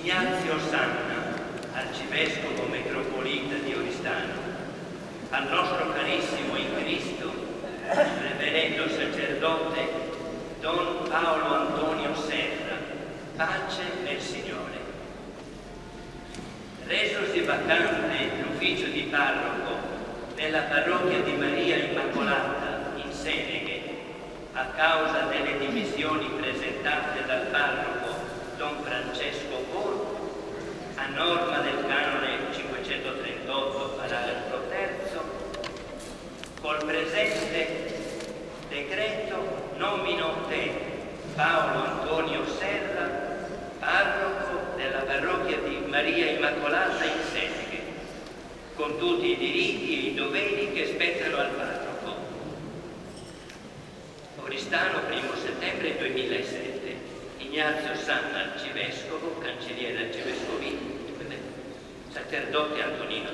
Ignazio Sanna, arcivescovo metropolita di Oristano, al nostro carissimo in Cristo, reverendo sacerdote Don Paolo Antonio Serra, pace nel Signore. Resosi vacante l'ufficio di parroco nella parrocchia di Maria Immacolata in Seneghe, a causa delle dimissioni presentate dal parroco Don Francesco Borgo, a norma del canone 538 paragrafo 3, col presente decreto nomino te, Paolo Antonio Serra, parroco della parrocchia di Maria Immacolata in Seneghe, con tutti i diritti e i doveri che spettano al parroco. Oristano, 1° settembre 2007. Ignazio Sanna, arcivescovo, cancelliere arcivescovile, sacerdote Antonino